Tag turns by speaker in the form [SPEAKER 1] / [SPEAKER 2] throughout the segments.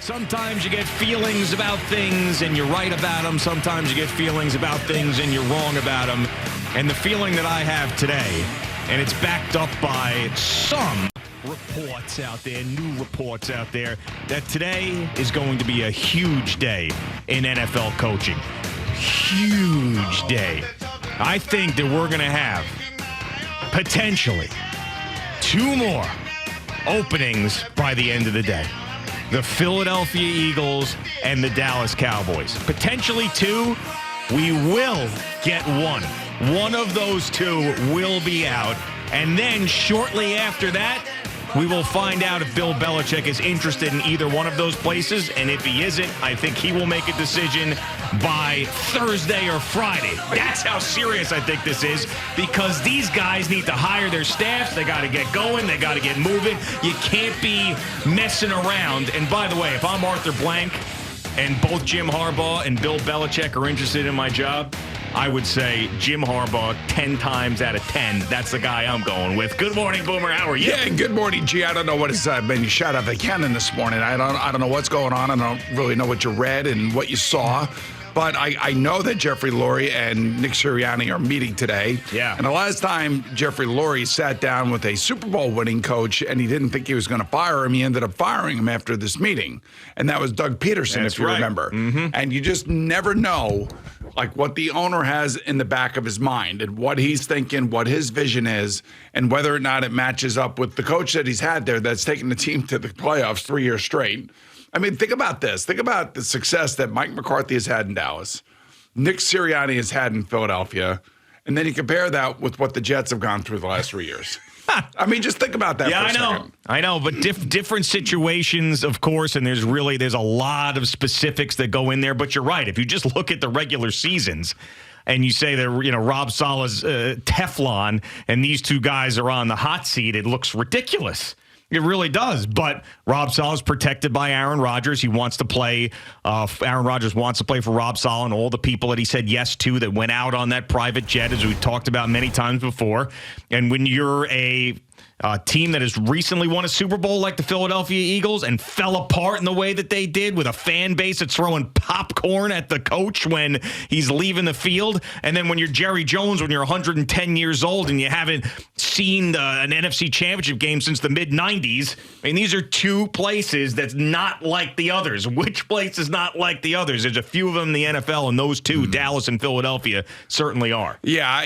[SPEAKER 1] Sometimes you get feelings about things and you're right about them. Sometimes you get feelings about things and you're wrong about them. And the feeling that I have today, and it's backed up by some reports out there, new reports out there, that today is going to be a huge day in NFL coaching. Huge day. I think that we're going to have potentially 2 more openings by the end of the day. The Philadelphia Eagles and the Dallas Cowboys. Potentially 2. We will get 1. One of those 2 will be out. And then shortly after that, we will find out if Bill Belichick is interested in either one of those places. And if he isn't, I think he will make a decision by Thursday or Friday. That's how serious I think this is, because these guys need to hire their staffs. They got to get going. They got to get moving. You can't be messing around. And by the way, if I'm Arthur Blank and both Jim Harbaugh and Bill Belichick are interested in my job, I would say Jim Harbaugh 10 times out of 10. That's the guy I'm going with. Good morning, Boomer. How are you?
[SPEAKER 2] Yeah, good morning, G. I don't know what has been shot out of a cannon this morning. I don't know what's going on. I don't really know what you read and what you saw. But I know that Jeffrey Lurie and Nick Sirianni are meeting today.
[SPEAKER 1] Yeah.
[SPEAKER 2] And the last time Jeffrey Lurie sat down with a Super Bowl winning coach and he didn't think he was going to fire him, he ended up firing him after this meeting. And that was Doug Peterson,
[SPEAKER 1] That's
[SPEAKER 2] if you
[SPEAKER 1] right.
[SPEAKER 2] remember. Mm-hmm. And you just never know, like, what the owner has in the back of his mind and what he's thinking, what his vision is, and whether or not it matches up with the coach that he's had there that's taken the team to the playoffs 3 years straight. I mean, think about this. Think about the success that Mike McCarthy has had in Dallas, Nick Sirianni has had in Philadelphia, and then you compare that with what the Jets have gone through the last 3 years. I mean, just think about that for a second.
[SPEAKER 1] I know, but different situations, of course, and there's a lot of specifics that go in there. But you're right. If you just look at the regular seasons and you say that, Rob Saleh's Teflon and these 2 guys are on the hot seat, it looks ridiculous. It really does. But Rob Saleh is protected by Aaron Rodgers. He wants to play. Aaron Rodgers wants to play for Rob Saleh and all the people that he said yes to that went out on that private jet, as we've talked about many times before. And when you're a team that has recently won a Super Bowl like the Philadelphia Eagles and fell apart in the way that they did, with a fan base that's throwing popcorn at the coach when he's leaving the field, and then when you're Jerry Jones, when you're 110 years old and you haven't seen an NFC Championship game since the mid-'90s, I mean, these are 2 places that's not like the others. Which place is not like the others? There's a few of them in the NFL, and those 2, Dallas and Philadelphia, certainly are.
[SPEAKER 2] Yeah,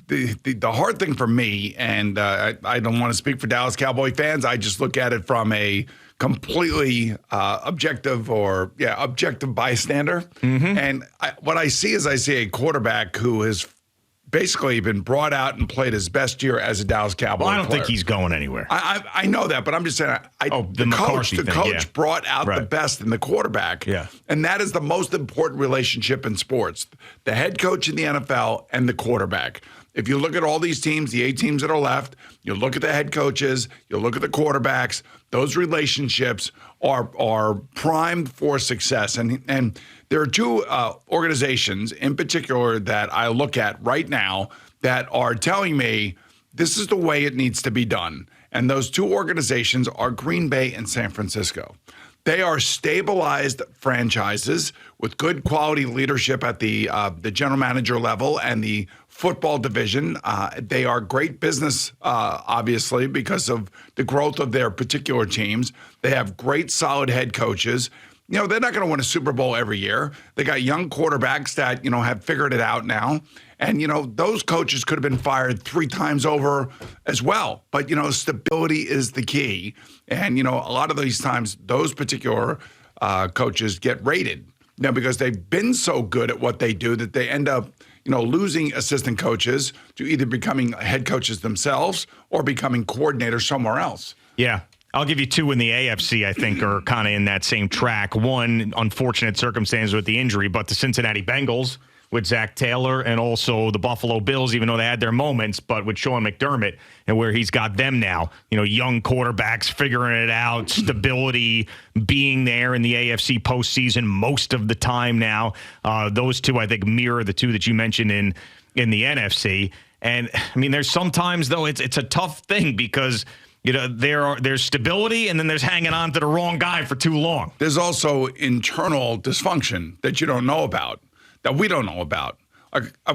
[SPEAKER 2] the hard thing for me, and I don't want to speak for Dallas Cowboy fans, I just look at it from a completely objective bystander. Mm-hmm. And what I see is a quarterback who has basically been brought out and played his best year as a Dallas Cowboy
[SPEAKER 1] I don't
[SPEAKER 2] player.
[SPEAKER 1] think he's going anywhere.
[SPEAKER 2] I know that, but I'm just saying
[SPEAKER 1] the
[SPEAKER 2] coach brought out the best in the quarterback.
[SPEAKER 1] Yeah.
[SPEAKER 2] And that is the most important relationship in sports. The head coach in the NFL and the quarterback. If you look at all these teams, the 8 teams that are left, you look at the head coaches, you look at the quarterbacks, those relationships are primed for success. And there are 2 organizations in particular that I look at right now that are telling me this is the way it needs to be done. And those 2 organizations are Green Bay and San Francisco. They are stabilized franchises with good quality leadership at the general manager level and the football division. They are great business, obviously, because of the growth of their particular teams. They have great, solid head coaches. They're not going to win a Super Bowl every year. They got young quarterbacks that, have figured it out now. And, those coaches could have been fired 3 times over as well. But, stability is the key. And, a lot of these times, those particular coaches get rated, because they've been so good at what they do that they end up, losing assistant coaches to either becoming head coaches themselves or becoming coordinators somewhere else.
[SPEAKER 1] Yeah. I'll give you 2 in the AFC, I think, are kind of in that same track. One, unfortunate circumstance with the injury, but the Cincinnati Bengals with Zach Taylor, and also the Buffalo Bills, even though they had their moments, but with Sean McDermott and where he's got them now, young quarterbacks figuring it out, stability being there in the AFC postseason most of the time now. Those 2, I think, mirror the 2 that you mentioned in the NFC. And, I mean, there's sometimes, though, it's a tough thing because There's stability, and then there's hanging on to the wrong guy for too long.
[SPEAKER 2] There's also internal dysfunction that you don't know about, that we don't know about.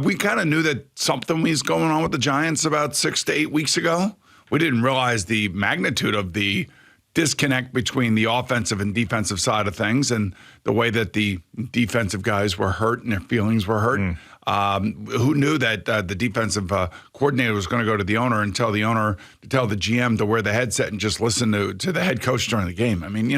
[SPEAKER 2] We kind of knew that something was going on with the Giants about 6 to 8 weeks ago. We didn't realize the magnitude of the disconnect between the offensive and defensive side of things, and the way that the defensive guys were hurt and their feelings were hurt. Who knew that the defensive coordinator was going to go to the owner and tell the GM to wear the headset and just listen to the head coach during the game? I mean,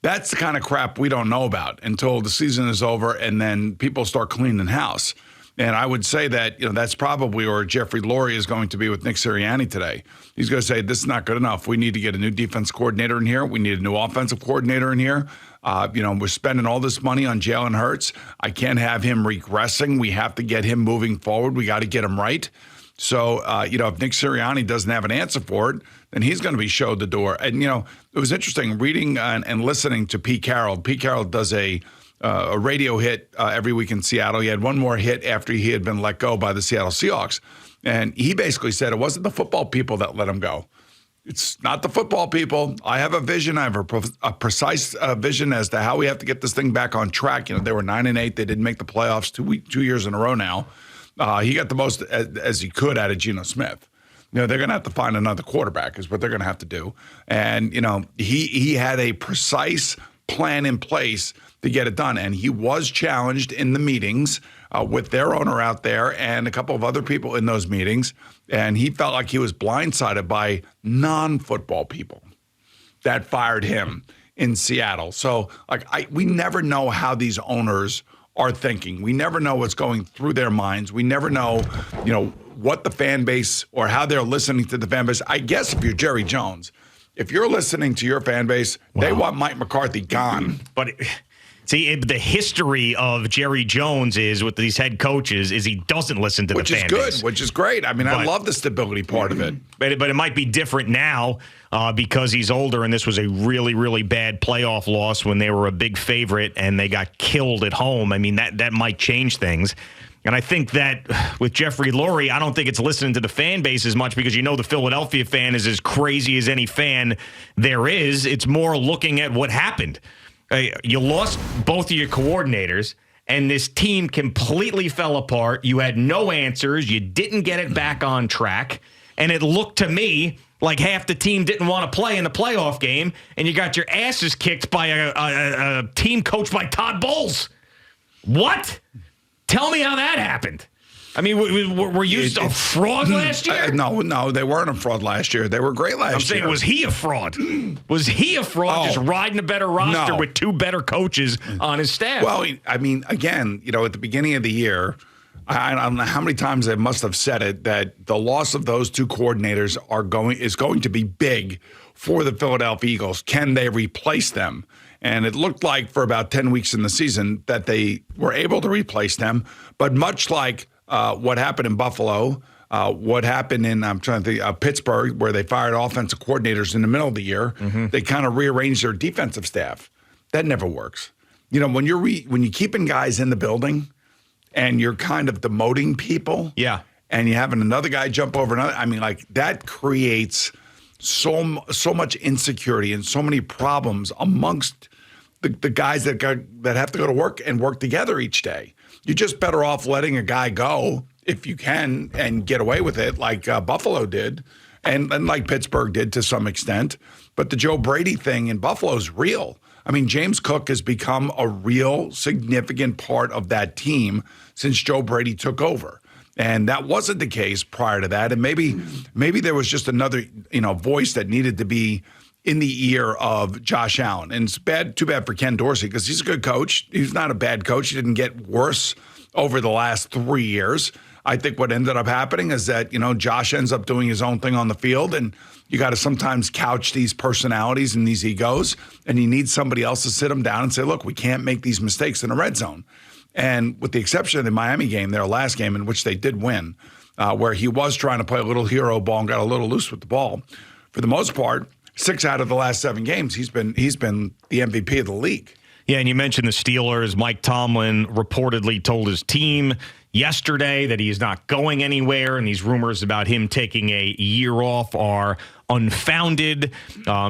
[SPEAKER 2] that's the kind of crap we don't know about until the season is over and then people start cleaning house. And I would say that, that's probably where Jeffrey Lurie is going to be with Nick Sirianni today. He's going to say, this is not good enough. We need to get a new defense coordinator in here. We need a new offensive coordinator in here. We're spending all this money on Jalen Hurts. I can't have him regressing. We have to get him moving forward. We got to get him right. So, if Nick Sirianni doesn't have an answer for it, then he's going to be showed the door. And, it was interesting reading and listening to Pete Carroll. Pete Carroll does a radio hit every week in Seattle. He had one more hit after he had been let go by the Seattle Seahawks. And he basically said it wasn't the football people that let him go. It's not the football people. I have a vision. I have a precise vision as to how we have to get this thing back on track. They were 9-8. They didn't make the playoffs 2 years in a row now. He got the most as he could out of Geno Smith. They're going to have to find another quarterback is what they're going to have to do. And, he had a precise plan in place to get it done. And he was challenged in the meetings with their owner out there and a couple of other people in those meetings. And he felt like he was blindsided by non-football people that fired him in Seattle. So, we never know how these owners are thinking. We never know what's going through their minds. We never know, what the fan base or how they're listening to the fan base. I guess if you're Jerry Jones, if you're listening to your fan base, they want Mike McCarthy gone.
[SPEAKER 1] But see, the history of Jerry Jones is with these head coaches is he doesn't listen to the fan base.
[SPEAKER 2] Which is great. I mean, I love the stability part of it.
[SPEAKER 1] But it might be different now because he's older, and this was a really, really bad playoff loss when they were a big favorite and they got killed at home. I mean, that might change things. And I think that with Jeffrey Lurie, I don't think it's listening to the fan base as much because the Philadelphia fan is as crazy as any fan there is. It's more looking at what happened. You lost both of your coordinators, and this team completely fell apart. You had no answers. You didn't get it back on track. And it looked to me like half the team didn't want to play in the playoff game, and you got your asses kicked by a team coached by Todd Bowles. What? Tell me how that happened. I mean, were you a fraud last year?
[SPEAKER 2] No, they weren't a fraud last year. They were great last year.
[SPEAKER 1] I'm saying, was he a fraud? Was he a fraud just riding a better roster with two better coaches on his staff?
[SPEAKER 2] Well, I mean, again, at the beginning of the year, I don't know how many times I must have said it, that the loss of those two coordinators is going to be big for the Philadelphia Eagles. Can they replace them? And it looked like for about 10 weeks in the season that they were able to replace them. But much like what happened in Buffalo, what happened in, Pittsburgh, where they fired offensive coordinators in the middle of the year, they kind of rearranged their defensive staff. That never works. When you're keeping guys in the building and you're kind of demoting people, and you're having another guy jump over another, that creates so much insecurity and so many problems amongst the guys that have to go to work and work together each day. You're just better off letting a guy go if you can and get away with it like Buffalo did and like Pittsburgh did to some extent. But the Joe Brady thing in Buffalo is real. I mean, James Cook has become a real significant part of that team since Joe Brady took over. And that wasn't the case prior to that. And maybe there was just another, voice that needed to be in the ear of Josh Allen. And it's too bad for Ken Dorsey because he's a good coach. He's not a bad coach. He didn't get worse over the last 3 years. I think what ended up happening is that, Josh ends up doing his own thing on the field, and you got to sometimes couch these personalities and these egos, and you need somebody else to sit them down and say, look, we can't make these mistakes in the red zone. And with the exception of the Miami game, their last game in which they did win, where he was trying to play a little hero ball and got a little loose with the ball, for the most part, 6 out of the last 7 games, he's been the MVP of the league.
[SPEAKER 1] Yeah, and you mentioned the Steelers. Mike Tomlin reportedly told his team yesterday that he is not going anywhere, and these rumors about him taking a year off are unfounded.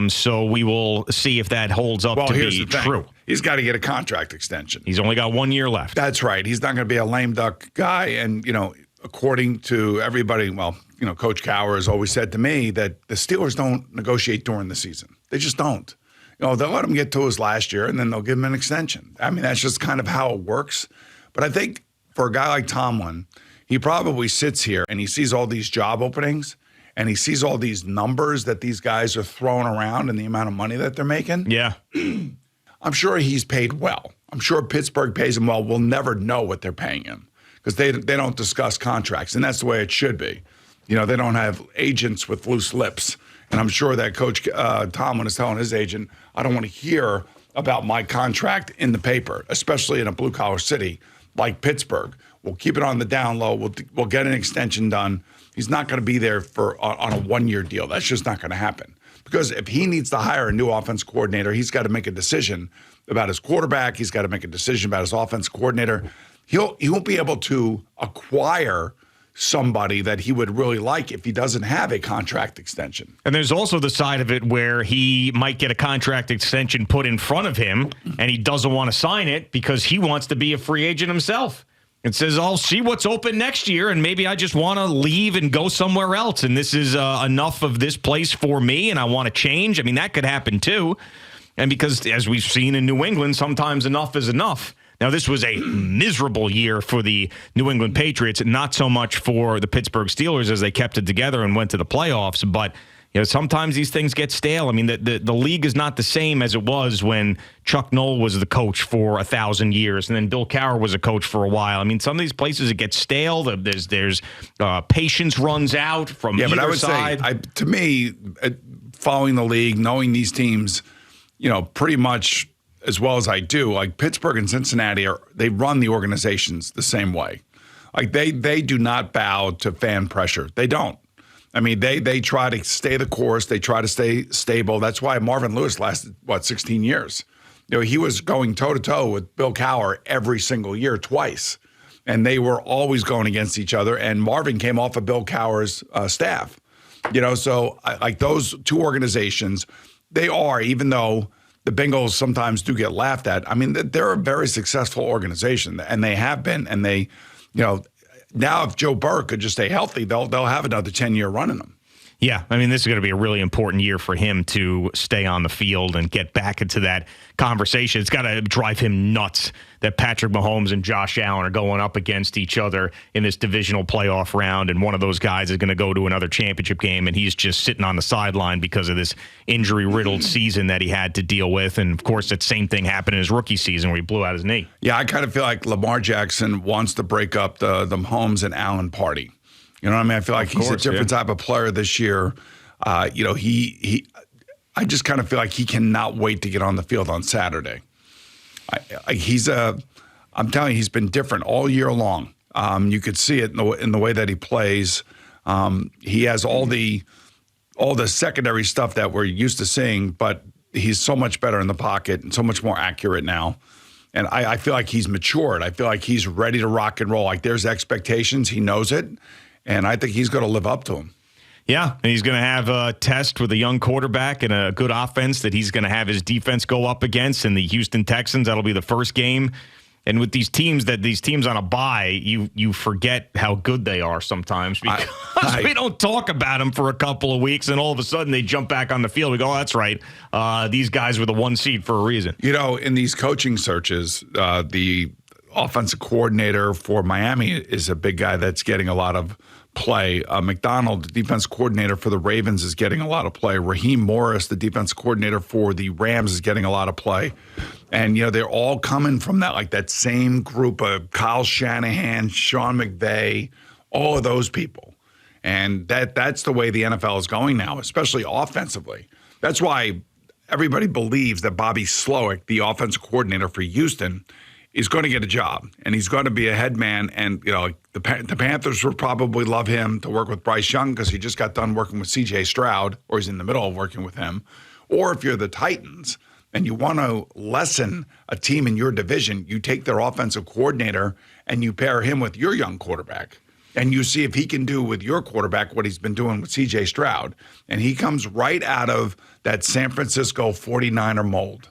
[SPEAKER 1] So we will see if that holds up to be true.
[SPEAKER 2] He's got to get a contract extension.
[SPEAKER 1] He's only got 1 year left.
[SPEAKER 2] That's right. He's not going to be a lame duck guy. And, according to everybody, Coach Cowher has always said to me that the Steelers don't negotiate during the season. They just don't. They'll let him get to his last year, and then they'll give him an extension. I mean, that's just kind of how it works. But I think for a guy like Tomlin, he probably sits here and he sees all these job openings, and he sees all these numbers that these guys are throwing around and the amount of money that they're making.
[SPEAKER 1] Yeah.
[SPEAKER 2] I'm sure he's paid well. I'm sure Pittsburgh pays him well. We'll never know what they're paying him because they don't discuss contracts, and that's the way it should be. They don't have agents with loose lips. And I'm sure that Coach Tomlin is telling his agent, I don't want to hear about my contract in the paper, especially in a blue-collar city like Pittsburgh. We'll keep it on the down low. We'll get an extension done. He's not going to be there on a one-year deal. That's just not going to happen. Because if he needs to hire a new offense coordinator, he's got to make a decision about his quarterback. He's got to make a decision about his offense coordinator. He won't be able to acquire somebody that he would really like if he doesn't have a contract extension.
[SPEAKER 1] And there's also the side of it where he might get a contract extension put in front of him and he doesn't want to sign it because he wants to be a free agent himself. It says, I'll see what's open next year and maybe I just want to leave and go somewhere else. And this is enough of this place for me and I want to change. I mean, that could happen too. And because as we've seen in New England, sometimes enough is enough. Now, this was a miserable year for the New England Patriots, not so much for the Pittsburgh Steelers as they kept it together and went to the playoffs. But sometimes these things get stale. I mean, the league is not the same as it was when Chuck Noll was the coach for 1,000 years, and then Bill Cowher was a coach for a while. I mean, some of these places it gets stale. There's patience runs out from either
[SPEAKER 2] but I would
[SPEAKER 1] side.
[SPEAKER 2] say, to me, following the league, knowing these teams, pretty much as well as I do, like Pittsburgh and Cincinnati they run the organizations the same way. Like they do not bow to fan pressure. They don't. I mean, they try to stay the course. They try to stay stable. That's why Marvin Lewis lasted, 16 years. He was going toe-to-toe with Bill Cowher every single year, twice. And they were always going against each other. And Marvin came off of Bill Cowher's staff. So like those two organizations, they are, even though the Bengals sometimes do get laughed at. I mean, they're a very successful organization, and they have been. And they, now if Joe Burrow could just stay healthy, they'll have another 10-year run in them.
[SPEAKER 1] Yeah, I mean, this is going to be a really important year for him to stay on the field and get back into that conversation. It's got to drive him nuts that Patrick Mahomes and Josh Allen are going up against each other in this divisional playoff round, and one of those guys is going to go to another championship game, and he's just sitting on the sideline because of this injury-riddled season that he had to deal with. And, of course, that same thing happened in his rookie season where he blew out his knee.
[SPEAKER 2] Yeah, I kind of feel like Lamar Jackson wants to break up the Mahomes and Allen party. You know what I mean? I feel like he's a different type of player this year. I just kind of feel like he cannot wait to get on the field on Saturday. I'm telling you, he's been different all year long. You could see it in the way that he plays. He has all the secondary stuff that we're used to seeing, but he's so much better in the pocket and so much more accurate now. And I feel like he's matured. I feel like he's ready to rock and roll. Like there's expectations. He knows it. And I think he's going to live up to him.
[SPEAKER 1] Yeah, and he's going to have a test with a young quarterback and a good offense that he's going to have his defense go up against. And the Houston Texans, that'll be the first game. And with these teams on a bye, you forget how good they are sometimes because we don't talk about them for a couple of weeks, and all of a sudden they jump back on the field. We go, oh, that's right. These guys were the 1 seed for a reason.
[SPEAKER 2] In these coaching searches, the offensive coordinator for Miami is a big guy that's getting a lot of play. McDonald, the defense coordinator for the Ravens, is getting a lot of play. Raheem Morris, the defense coordinator for the Rams, is getting a lot of play. And, they're all coming from that same group of Kyle Shanahan, Sean McVay, all of those people. And that's the way the NFL is going now, especially offensively. That's why everybody believes that Bobby Slowick, the offensive coordinator for Houston, is going to get a job, and he's going to be a head man. And, the Panthers would probably love him to work with Bryce Young because he just got done working with C.J. Stroud, or he's in the middle of working with him. Or if you're the Titans and you want to lessen a team in your division, you take their offensive coordinator and you pair him with your young quarterback. And you see if he can do with your quarterback what he's been doing with C.J. Stroud. And he comes right out of that San Francisco 49er mold.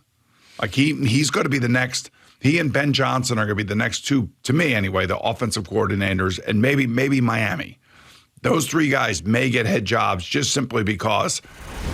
[SPEAKER 2] Like he's going to be the next. He and Ben Johnson are going to be the next two, to me anyway, the offensive coordinators, and maybe Miami. Those three guys may get head jobs just simply because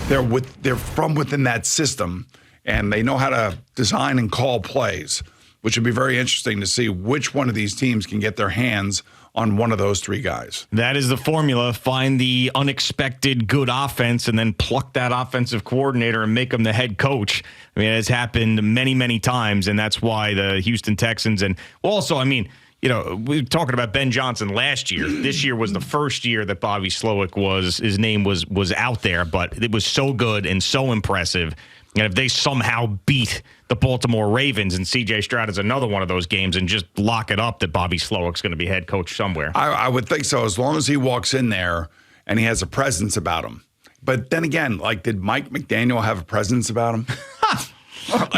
[SPEAKER 2] they're from within that system and they know how to design and call plays, which would be very interesting to see which one of these teams can get their hands on one of those three guys.
[SPEAKER 1] That is the formula. Find the unexpected good offense and then pluck that offensive coordinator and make him the head coach. I mean, it has happened many, many times, and that's why the Houston Texans and also, I mean, we were talking about Ben Johnson last year. This year was the first year that Bobby Slowick his name was out there, but it was so good and so impressive. And if they somehow beat the Baltimore Ravens and C.J. Stroud is another one of those games and just lock it up that Bobby Slowick's going to be head coach somewhere.
[SPEAKER 2] I would think so, as long as he walks in there and he has a presence about him. But then again, like, did Mike McDaniel have a presence about him?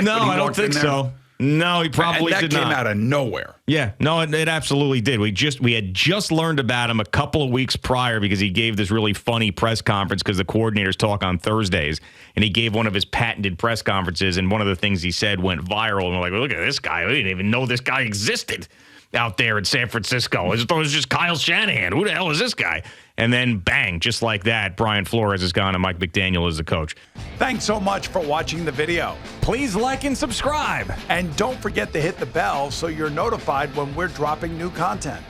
[SPEAKER 1] No, I don't think so. No, he probably did not.
[SPEAKER 2] That came out of nowhere.
[SPEAKER 1] Yeah, no, it absolutely did. We had just learned about him a couple of weeks prior because he gave this really funny press conference because the coordinators talk on Thursdays, and he gave one of his patented press conferences, and one of the things he said went viral, and we're like, well, look at this guy. We didn't even know this guy existed out there in San Francisco. I just thought it was just Kyle Shanahan. Who the hell is this guy? And then, bang, just like that, Brian Flores is gone and Mike McDaniel is the coach.
[SPEAKER 2] Thanks so much for watching the video.
[SPEAKER 1] Please like and subscribe.
[SPEAKER 2] And don't forget to hit the bell so you're notified when we're dropping new content.